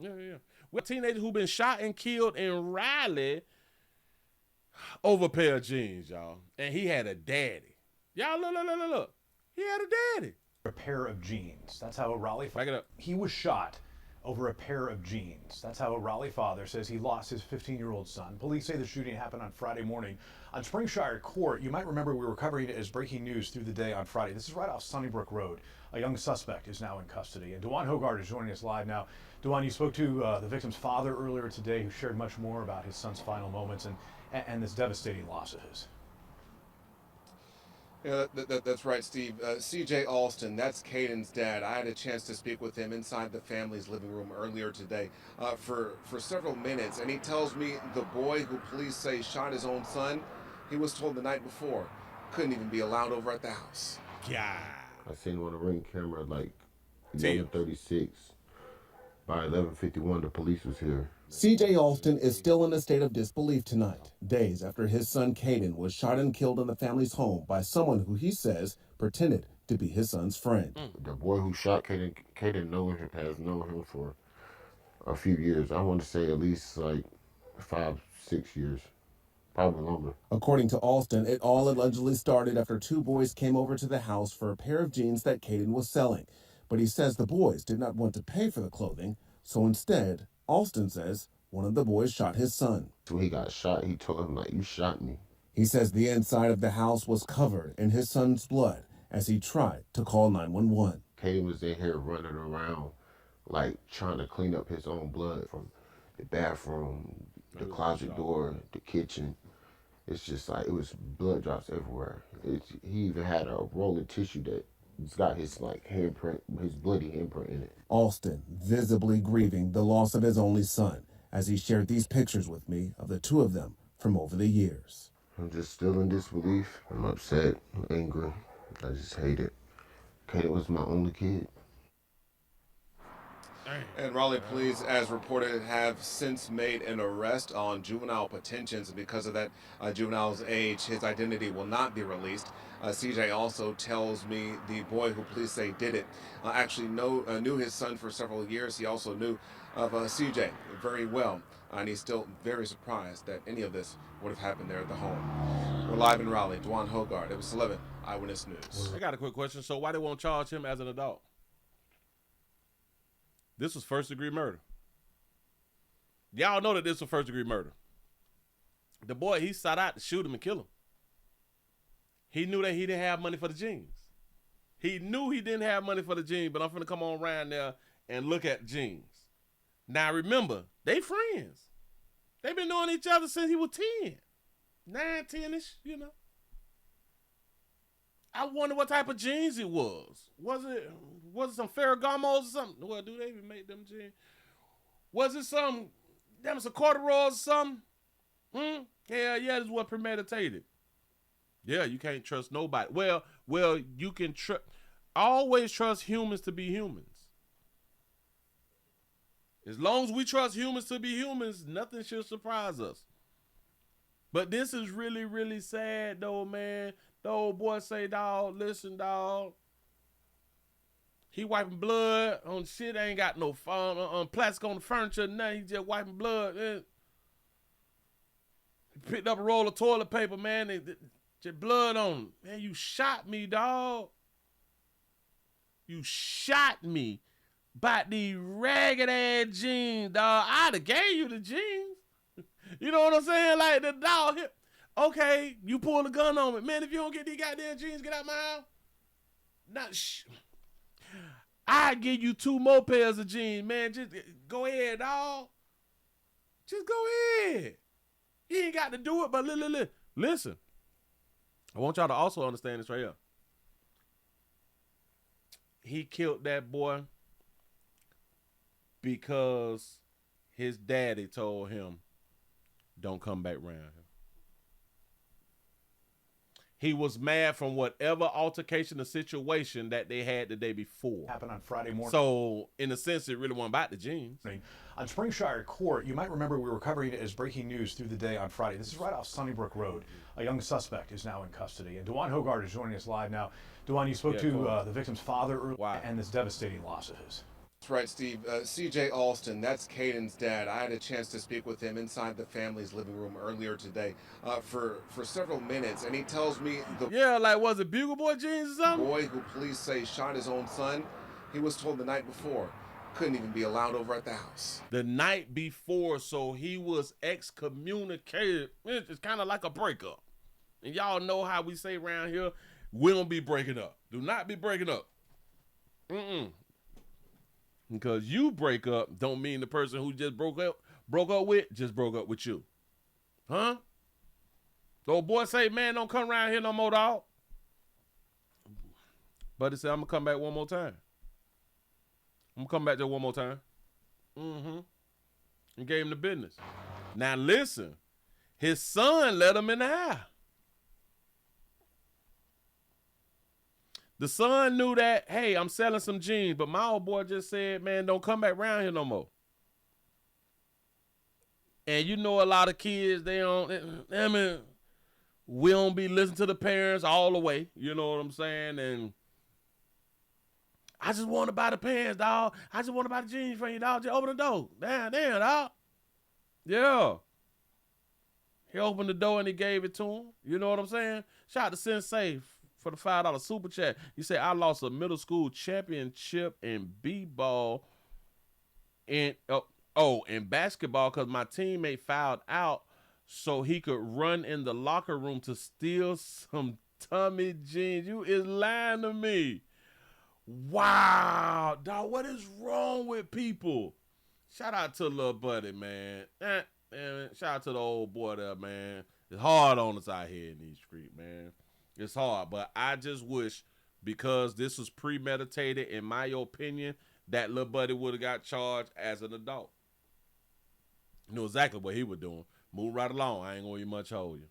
Yeah. We're teenagers who been shot and killed in Raleigh over a pair of jeans, y'all. And he had a daddy. Y'all, look. He had a daddy. A pair of jeans. That's how a Raleigh Back it up. He was shot over a pair of jeans. That's how a Raleigh father says he lost his 15-year-old son. Police say the shooting happened on Friday morning on Springshire Court. You might remember we were covering it as breaking news through the day on Friday. This is right off Sunnybrook Road. A young suspect is now in custody. And Dewan Hogard is joining us live now. Dewan, you spoke to the victim's father earlier today, who shared much more about his son's final moments and this devastating loss of his. Yeah, that's right, Steve. C.J. Alston, that's Cayden's dad. I had a chance to speak with him inside the family's living room earlier today for several minutes, and he tells me the boy who police say shot his own son, he was told the night before, couldn't even be allowed over at the house. Yeah. I seen him on a ring camera like 11:36. By 11:51, the police was here. C.J. Alston is still in a state of disbelief tonight, days after his son Cayden was shot and killed in the family's home by someone who he says pretended to be his son's friend. The boy who shot Cayden has known him for a few years. I want to say at least like 5, 6 years, probably longer. According to Alston, it all allegedly started after two boys came over to the house for a pair of jeans that Cayden was selling. But he says the boys did not want to pay for the clothing, so instead, Alston says one of the boys shot his son. When he got shot, he told him, like, you shot me. He says the inside of the house was covered in his son's blood as he tried to call 911. Cayden was in here running around, like, trying to clean up his own blood from the bathroom, the closet door, the kitchen. It's just like, it was blood drops everywhere. He even had a roll of tissue that it's got his like handprint, his bloody handprint in it. Alston visibly grieving the loss of his only son as he shared these pictures with me of the two of them from over the years. I'm just still in disbelief. I'm upset, I'm angry. I just hate it. Cayden was my only kid. And Raleigh police, as reported, have since made an arrest on juvenile petitions. And because of that juvenile's age, his identity will not be released. CJ also tells me the boy who police say did it actually knew his son for several years. He also knew of CJ very well. And he's still very surprised that any of this would have happened there at the home. We're live in Raleigh. Dewan Hogard, it was 11 Eyewitness News. I got a quick question. So why they won't charge him as an adult? This was first-degree murder. Y'all know that this was first-degree murder. The boy, he sought out to shoot him and kill him. He knew that he didn't have money for the jeans. He knew he didn't have money for the jeans, but I'm finna come on around there and look at jeans. Now, remember, they friends. They've been knowing each other since he was 10. 9, 10-ish, you know. I wonder what type of jeans it was. Was it some Ferragamos or something? Well, do they even make them jeans? Was it some corduroys or something? Hell yeah, this was premeditated. Yeah, you can't trust nobody. Well, you can always trust humans to be humans. As long as we trust humans to be humans, nothing should surprise us. But this is really, really sad though, man. The old boy say, dawg, listen, dawg. He wiping blood on shit. Ain't got no plastic on the furniture, nothing. He just wiping blood. Man. He picked up a roll of toilet paper, man. Just blood on him. Man, you shot me, dawg. You shot me by these ragged ass jeans, dawg. I'd have gave you the jeans. You know what I'm saying? Like the dog hit. Okay, you pull the gun on me. Man, if you don't get these goddamn jeans, get out my house. I give you 2 more pairs of jeans, man. Just go ahead, dog. Just go ahead. You ain't got to do it, but listen. I want y'all to also understand this right here. He killed that boy because his daddy told him, don't come back around here. He was mad from whatever altercation or situation that they had the day before. Happened on Friday morning. So, in a sense, it really wasn't about the jeans. On Springshire Court, you might remember we were covering it as breaking news through the day on Friday. This is right off Sunnybrook Road. A young suspect is now in custody. And Dewan Hogard is joining us live now. Dewan, you spoke to the victim's father earlier and this devastating loss of his. That's right, Steve. CJ Alston, that's Cayden's dad. I had a chance to speak with him inside the family's living room earlier today for several minutes, and he tells me the Yeah, like, was it Bugle Boy jeans or something? boy who police say shot his own son, he was told the night before couldn't even be allowed over at the house. The night before, so he was excommunicated. It's kind of like a breakup. And y'all know how we say around here, we don't be breaking up. Do not be breaking up. Because you break up don't mean the person who just broke up with just broke up with you. Huh? The old boy say, man, don't come around here no more, dog. Buddy said, I'm going to come back one more time. I'm going to come back there one more time. And gave him the business. Now listen, his son let him in the house. The son knew that, hey, I'm selling some jeans, but my old boy just said, man, don't come back around here no more. And you know a lot of kids, we don't be listening to the parents all the way. You know what I'm saying? And I just want to buy the pants, dog. I just want to buy the jeans for you, dog. Just open the door. Damn, dog. Yeah. He opened the door and he gave it to him. You know what I'm saying? Shout out to Sensei for the $5 super chat. He said, I lost a middle school championship in b-ball in basketball because my teammate fouled out so he could run in the locker room to steal some tummy jeans. You is lying to me. Wow, dog, what is wrong with people? Shout out to little buddy, man. Shout out to the old boy there, man. It's hard on us out here in these streets, man. It's hard, but I just wish, because this was premeditated, in my opinion, that little buddy would have got charged as an adult. You know exactly what he was doing. Move right along. I ain't gonna even much hold you.